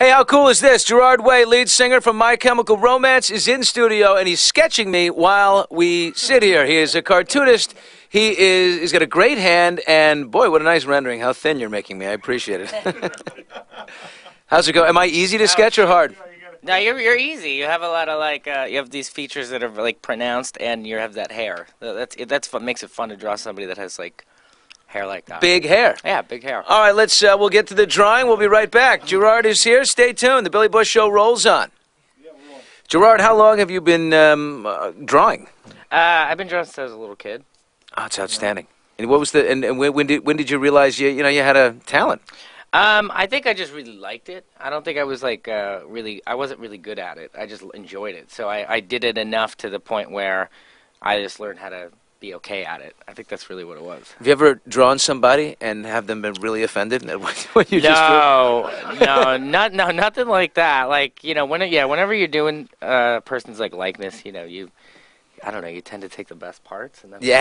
Hey, how cool is this? Gerard Way, lead singer from My Chemical Romance, is in studio, and he's sketching me while we sit here. He is a cartoonist. He's got a great hand, and boy, what a nice rendering. How thin you're making me. I appreciate it. How's it go? Am I easy to sketch or hard? No, you're easy. You have a lot of you have these features that are like pronounced, and you have that hair. That's what makes it fun to draw somebody that has like hair like that. Big hair. Yeah, big hair. All right, we'll get to the drawing. We'll be right back. Gerard is here. Stay tuned. The Billy Bush Show rolls on. Gerard, how long have you been drawing? I've been drawing since I was a little kid. Oh, it's outstanding. And what was and when did you realize you had a talent? I think I just really liked it. I don't think I was I wasn't really good at it. I just enjoyed it. So I did it enough to the point where I just learned how to be okay at it. I think that's really what it was. Have you ever drawn somebody and have them been really offended at what you just drew? No, nothing like that. Like, whenever you're doing person's likeness, I don't know, you tend to take the best parts and then you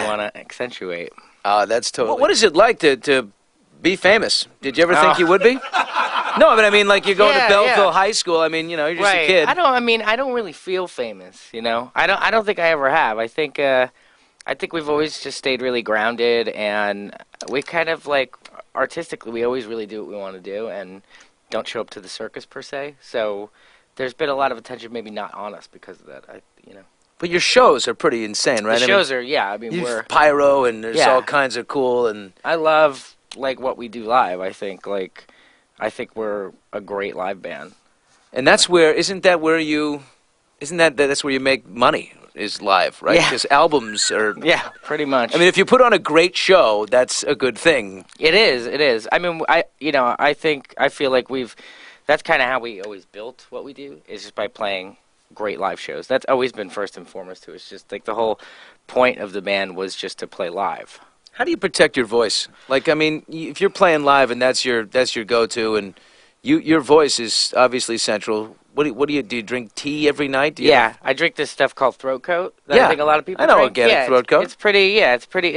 want to accentuate. That's totally. What is it like to be famous? Did you ever think you would be? No, but I mean, like, you're going to Belleville High School. I mean, you're just a kid. I don't really feel famous, I don't think I ever have. I think we've always just stayed really grounded, and we kind of, artistically, we always really do what we want to do and don't show up to the circus, per se. So there's been a lot of attention maybe not on us because of that, But your shows are pretty insane, right? The shows are, we're... Pyro, and there's all kinds of cool, and... I love, what we do live, I think. I think we're a great live band. And that's where, that's where you make money, is live, right? Yeah. Because albums are... Yeah, pretty much. I mean, if you put on a great show, that's a good thing. It is. I mean, I feel like that's kind of how we always built what we do, is just by playing great live shows. That's always been first and foremost, too. It's just, the whole point of the band was just to play live. How do you protect your voice? I mean, if you're playing live and that's your go-to, and your voice is obviously central. What do you do? You drink tea every night? I drink this stuff called throat coat. I think a lot of people. I know drink. Organic throat coat. It's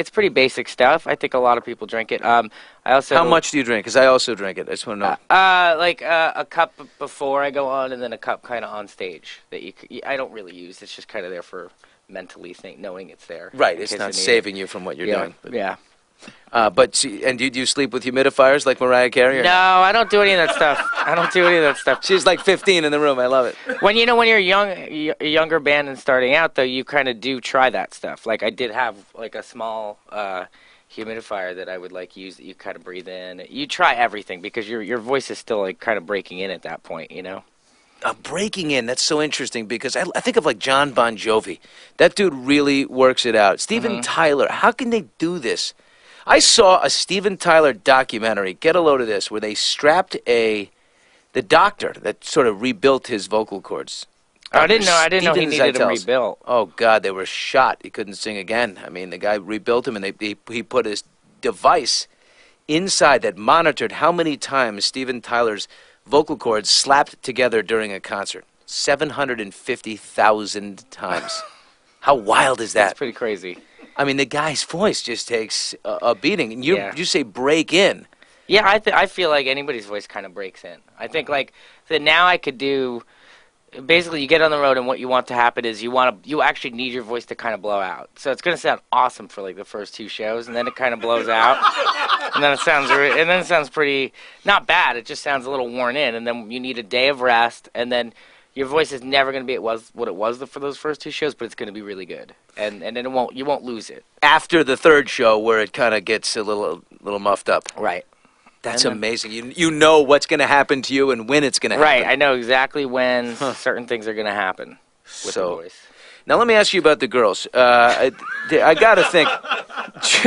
pretty basic stuff. I think a lot of people drink it. I also. How much do you drink? Because I also drink it. I just want to know. A cup before I go on, and then a cup kind of on stage that I don't really use. It's just kind of there for mentally knowing it's there. Right. It's not saving you from what you're doing. But. Yeah. And do you sleep with humidifiers like Mariah Carey? No, I don't do any of that stuff. She's like 15 in the room. I love it. When you're a younger band and starting out, though, you kind of do try that stuff. Like, I did have a small humidifier that I would use that you kind of breathe in. You try everything because your voice is still kind of breaking in at that point, Breaking in, that's so interesting because I think of John Bon Jovi. That dude really works it out. Steven Tyler, how can they do this? I saw a Steven Tyler documentary, get a load of this, where they strapped the doctor that sort of rebuilt his vocal cords. I didn't know he needed them rebuilt. Oh, God, they were shot. He couldn't sing again. I mean, the guy rebuilt him, and he put his device inside that monitored how many times Steven Tyler's vocal cords slapped together during a concert. 750,000 times. How wild is that? That's pretty crazy. I mean, the guy's voice just takes a beating. And you say break in. Yeah, I feel like anybody's voice kind of breaks in. I think that now I could do. Basically, you get on the road, and what you want to happen is you actually need your voice to kind of blow out. So it's going to sound awesome for the first 2 shows, and then it kind of blows out, and then it sounds pretty not bad. It just sounds a little worn in, and then you need a day of rest, and then your voice is never going to be what it was for those first 2 shows, but it's going to be really good, and then you won't lose it after the 3rd show where it kind of gets a little muffed up. Right. That's amazing. You know what's going to happen to you and when it's going to happen. Right. I know exactly when certain things are going to happen with the voice. Now let me ask you about the girls. I got to think,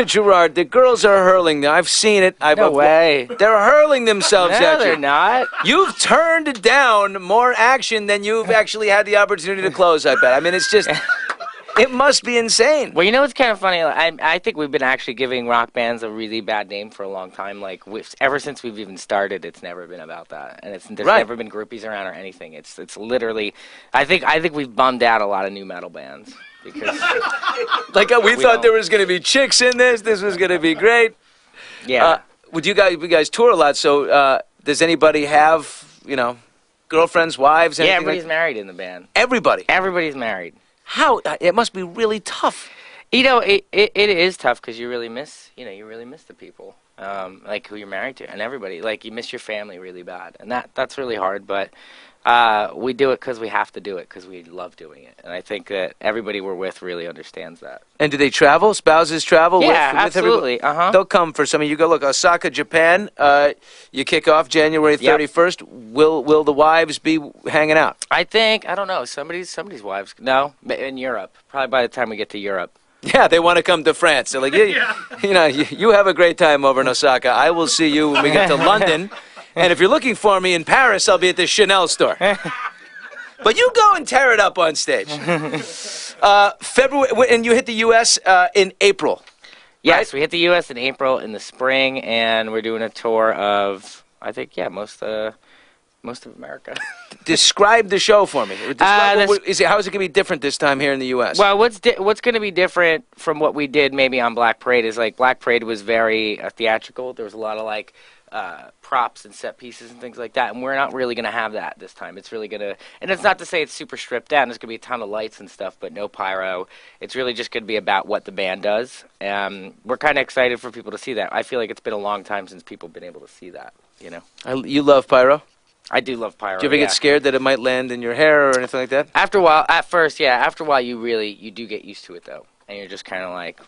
Gerard, the girls are hurling. I've seen it. No way. They're hurling themselves at you. No, they're not. You've turned down more action than you've actually had the opportunity to close, I bet. I mean, it's just... It must be insane. Well, it's kind of funny. I think we've been actually giving rock bands a really bad name for a long time. Ever since we've even started, it's never been about that, and there's never been groupies around or anything. It's literally. I think we've bummed out a lot of new metal bands because. We thought there was going to be chicks in this. This was going to be great. Yeah. You guys tour a lot, so does anybody have girlfriends, wives, Yeah, anything everybody's like married in the band. Everybody. Everybody's married. How? It must be really tough. It is tough because you really miss the people, like who you're married to, and everybody. Like you miss your family really bad, and that's really hard. But we do it because we have to do it because we love doing it, and I think that everybody we're with really understands that. And do they travel? Spouses travel? Yeah, with absolutely. Everybody? They'll come for some. You go look Osaka, Japan. You kick off January 31st. Yep. Will the wives be hanging out? I don't know. Somebody's wives. No, in Europe. Probably by the time we get to Europe. Yeah, they want to come to France. They're like, you have a great time over in Osaka. I will see you when we get to London. And if you're looking for me in Paris, I'll be at the Chanel store. But you go and tear it up on stage. February, and you hit the U.S. In April. Yes, right? We hit the U.S. in April in the spring, and we're doing a tour of, I think, most of America. Describe the show for me. How is it going to be different this time here in the U.S.? Well, what's going to be different from what we did maybe on Black Parade is like Black Parade was very theatrical. There was a lot of like props and set pieces and things like that, and we're not really going to have that this time. It's really going to, and it's not to say it's super stripped down. There's going to be a ton of lights and stuff, but no pyro. It's really just going to be about what the band does. We're kind of excited for people to see that. I feel like it's been a long time since people have been able to see that. You love pyro? I do love pyro. Do you ever get scared that it might land in your hair or anything like that? After a while, after a while, you do get used to it though, and you're just kind of like,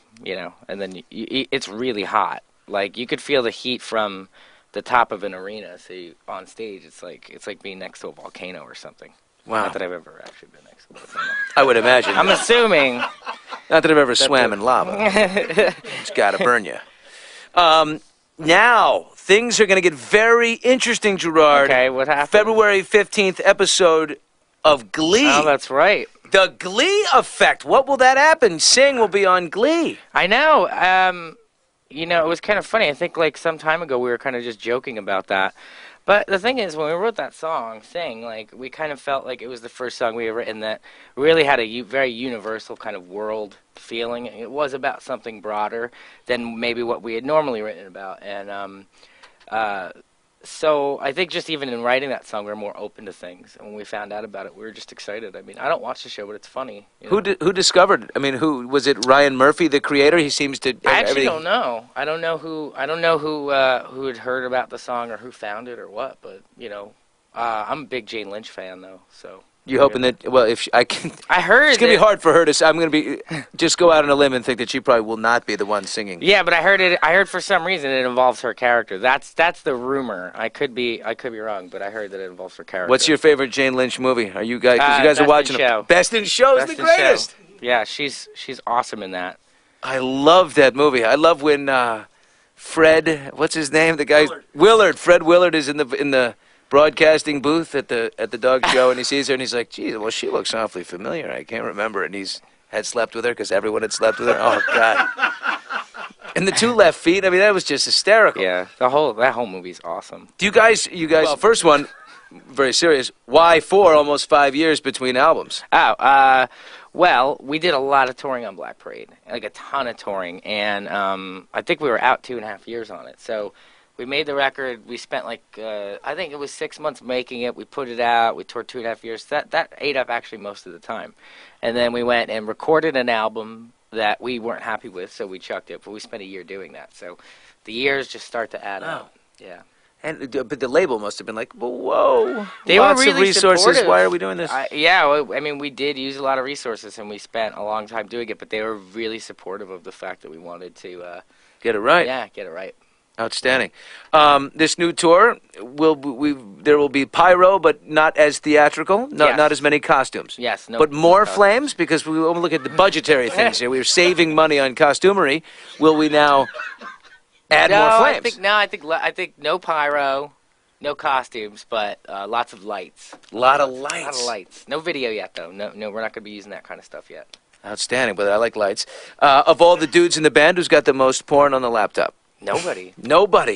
and then it's really hot. Like you could feel the heat from the top of an arena. So on stage, it's like being next to a volcano or something. Wow. Not that I've ever actually been next to a volcano. I would imagine. I'm assuming. Not that I've ever swam in lava. It's got to burn you. Now, things are going to get very interesting, Gerard. Okay, what happened? February 15th episode of Glee. Oh, that's right. The Glee Effect. What will that happen? Sing will be on Glee. I know. It was kind of funny. I think like some time ago we were kind of just joking about that. But the thing is, when we wrote that song, Sing, like we kind of felt like it was the first song we had written that really had a very universal kind of world feeling. It was about something broader than maybe what we had normally written about. And so I think just even in writing that song, we were more open to things. And when we found out about it, we were just excited. I mean, I don't watch the show, but it's funny. Who discovered? I mean, who was it? Ryan Murphy, the creator. He seems to. I actually don't know. I don't know who had heard about the song or who found it or what. But I'm a big Jane Lynch fan though. So. You hoping that? Well, if I can, I heard it's gonna be hard for her to. I'm gonna be just go out on a limb and think that she probably will not be the one singing. Yeah, but I heard for some reason it involves her character. That's the rumor. I could be wrong, but I heard that it involves her character. What's your favorite Jane Lynch movie? Are you guys? Because you guys are watching it. Best in Show is the greatest. Show. Yeah, she's awesome in that. I love that movie. I love when Fred, what's his name? The guy Willard. Fred Willard is in the broadcasting booth at the dog show, and he sees her, and he's like, "Geez, well, she looks awfully familiar. I can't remember." And he's had slept with her because everyone had slept with her. Oh God! And the two left feet. I mean, that was just hysterical. Yeah, that whole movie's awesome. Do you guys? Well, first one, very serious. Why almost 5 years between albums? Well, we did a lot of touring on Black Parade, like a ton of touring, and I think we were out 2.5 years on it. So. We made the record. We spent I think it was 6 months making it. We put it out. We toured 2.5 years. That ate up actually most of the time. And then we went and recorded an album that we weren't happy with, so we chucked it. But we spent a year doing that. So the years just start to add up. Yeah. But the label must have been like, whoa, they lots were really of resources. Supportive. Why are we doing this? We did use a lot of resources, and we spent a long time doing it. But they were really supportive of the fact that we wanted to get it right. Yeah, get it right. Outstanding. This new tour there will be pyro, but not as theatrical. Not as many costumes. Yes, no. But more flames because we look at the budgetary things here. We were saving money on costumery. Will we now add more flames? I think no pyro, no costumes, but lots of lights. A lot of lights. No video yet though. No, we're not going to be using that kind of stuff yet. Outstanding, but I like lights. Of all the dudes in the band, who's got the most porn on the laptop? Nobody.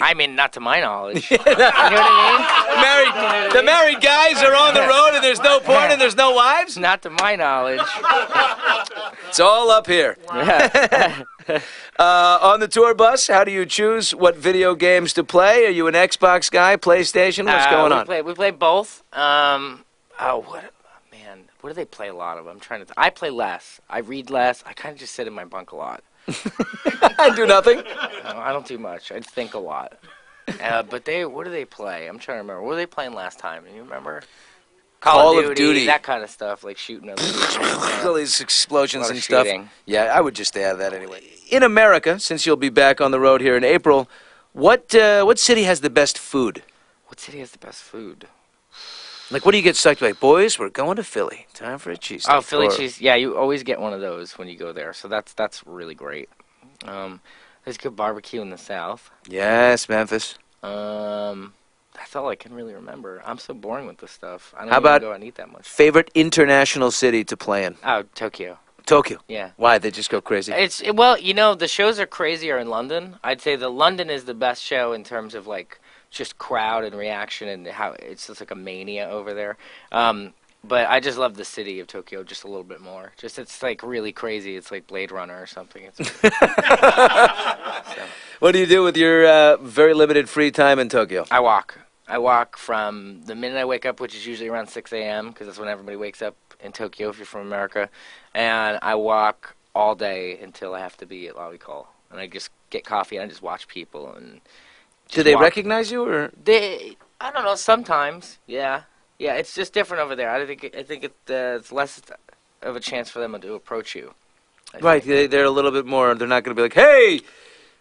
I mean, not to my knowledge. You know what I mean? The married guys are on the road and there's no porn and there's no wives? Not to my knowledge. It's all up here. Yeah. On the tour bus, how do you choose what video games to play? Are you an Xbox guy, PlayStation? What's going on? We play both. Man, what do they play a lot of? I'm trying to. I play less. I read less. I kind of just sit in my bunk a lot. I do nothing. No, I don't do much. I think a lot. But what do they play? I'm trying to remember. What were they playing last time? Do you remember? Call of Duty, that kind of stuff, like shooting other people. All these explosions and shooting. stuff. Yeah, I would just stay out of that anyway. In America, since you'll be back on the road here in April, what city has the best food? What city has the best food? Like, what do you get psyched like? Boys, we're going to Philly. Time for a cheese. Oh, Philly cheese. Yeah, you always get one of those when you go there. So that's really great. There's good barbecue in the South. Yes, Memphis. That's all I can really remember. I'm so boring with this stuff. I don't How even about go out and eat that much. Favorite international city to play in? Oh, Tokyo. Tokyo. Yeah. Why? They just go crazy? Well, you know, the shows are crazier in London. I'd say the London is the best show in terms of like just crowd and reaction and how it's just like a mania over there. But I just love the city of Tokyo just a little bit more. Just it's like really crazy. It's like Blade Runner or something. It's so. What do you do with your very limited free time in Tokyo? I walk. I walk from the minute I wake up, which is usually around 6 a.m., because that's when everybody wakes up in Tokyo if you're from America. And I walk all day until I have to be at Lobby Call. And I just get coffee and I just watch people. And do they recognize you? Or I don't know, sometimes, yeah. Yeah, it's just different over there. I think it's less of a chance for them to approach you. Right, they're a little bit more, they're not going to be like, hey,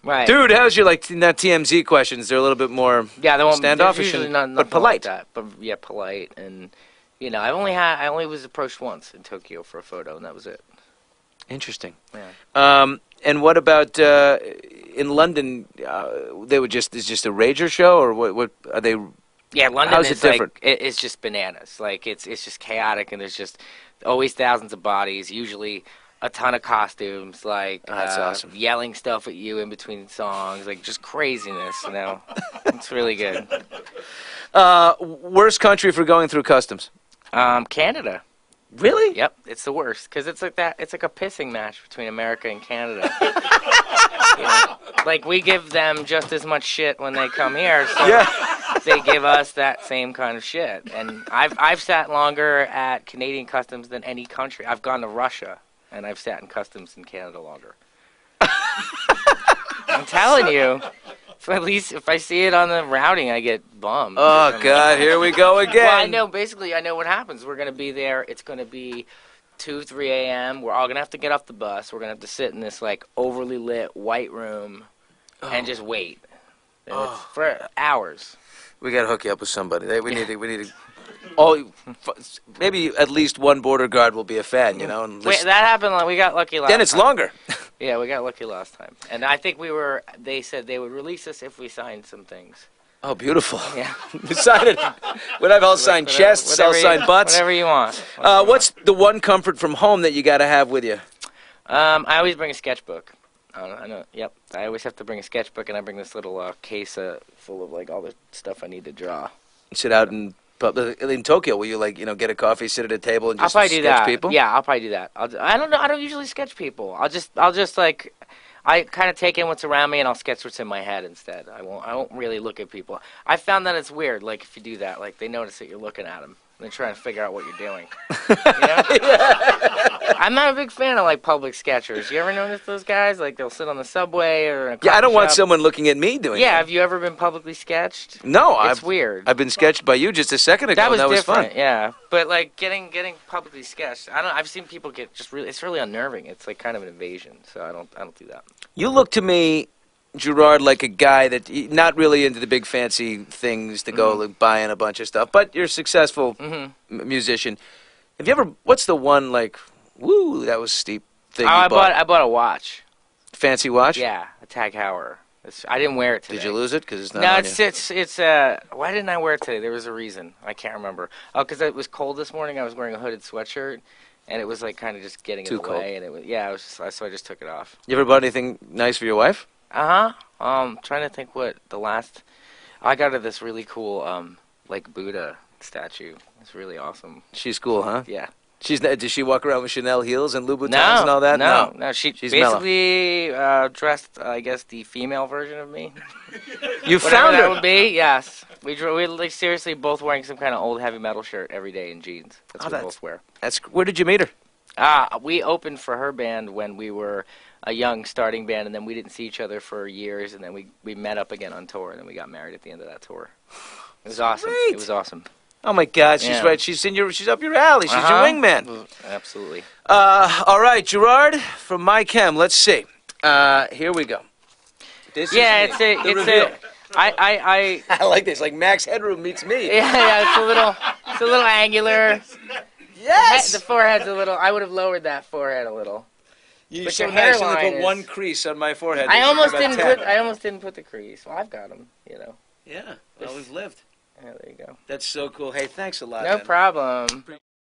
right. Dude, how's your, like, not TMZ questions. They're a little bit more standoffish, but polite. Like that. But, yeah, polite. And, you know, I only was approached once in Tokyo for a photo, and that was it. Interesting. Yeah. And what about in London? It's just a rager show, or what are they? Yeah, London how's is it different? Like it's just bananas. Like it's just chaotic, and there's just always thousands of bodies. Usually a ton of costumes, like that's awesome. Yelling stuff at you in between songs, like just craziness. You know, it's really good. Worst country for going through customs? Canada. Really? Yep, it's the worst because it's like that. It's like a pissing match between America and Canada. You know? Like we give them just as much shit when they come here, so they give us that same kind of shit. And I've sat longer at Canadian customs than any country. I've gone to Russia and I've sat in customs in Canada longer. I'm telling you. So at least if I see it on the routing, I get bummed. Oh, God, here we go again. Well, I know what happens. We're going to be there. It's going to be 2, 3 a.m. We're all going to have to get off the bus. We're going to have to sit in this, like, overly lit white room and just wait. And it's for hours. We got to hook you up with somebody. We need to. Maybe at least one border guard will be a fan, you know. And wait, that happened. We got lucky last time. Then it's longer. Yeah, we got lucky last time. And I think they said they would release us if we signed some things. Oh, beautiful. Yeah. Decided. I'll sign chests, I'll sign butts. Whatever you want. What's the one comfort from home that you got to have with you? I always bring a sketchbook. I know. Yep. I always have to bring a sketchbook, and I bring this little case full of, like, all the stuff I need to draw. Sit out in Tokyo, will you, like, get a coffee, sit at a table, and just I'll probably do sketch that. people? Yeah, I'll probably do that. I don't know. I don't usually sketch people. I'll just like, I kind of take in what's around me and I'll sketch what's in my head instead. I won't really look at people. I found that it's weird. Like if you do that, like they notice that you're looking at them. They're trying to figure out what you're doing. You know? I'm not a big fan of like public sketchers. You ever notice those guys? Like they'll sit on the subway or in a coffee I don't want shop. someone looking at me doing it. Yeah, have you ever been publicly sketched? No, it's weird. I've been sketched by you just a second ago. That was fun. Yeah, but like getting publicly sketched, I've seen people get just really. It's really unnerving. It's like kind of an invasion. So I don't do that. You look to me, Gerard, like a guy that not really into the big fancy things to go like buying a bunch of stuff, but you're a successful musician. Have you ever? What's the one like? Woo, that was steep thing. I bought a watch. Fancy watch? Yeah, a Tag Heuer. I didn't wear it today. Did you lose it? Because it's not. No, on it's why didn't I wear it today? There was a reason. I can't remember. Oh, because it was cold this morning. I was wearing a hooded sweatshirt, and it was like kind of just getting in the way. And it was so I just took it off. You ever bought anything nice for your wife? Trying to think what the last. I got her this really cool like Buddha statue. It's really awesome. She's cool, huh? Yeah. Does she walk around with Chanel heels and Louboutins and all that? No. She's mellow. basically dressed, I guess, the female version of me. You Whatever found that her. would be, yes. We like seriously both wearing some kind of old heavy metal shirt every day in jeans. That's what we both wear. Where did you meet her? We opened for her band when we were a young starting band, and then we didn't see each other for years, and then we met up again on tour, and then we got married at the end of that tour. It was awesome. Great. It was awesome. Oh my God, she's right. She's up your alley. She's your wingman. Absolutely. All right, Gerard from My Chem. Let's see. Here we go. This is I like this. Like Max Headroom meets me. Yeah. It's a little angular. Yes. The forehead's a little. I would have lowered that forehead a little. You should have put one crease on my forehead. I almost didn't put the crease. Well, I've got them. Yeah. Well, we've lived. Yeah, there you go. That's so cool. Hey, thanks a lot. No man. problem.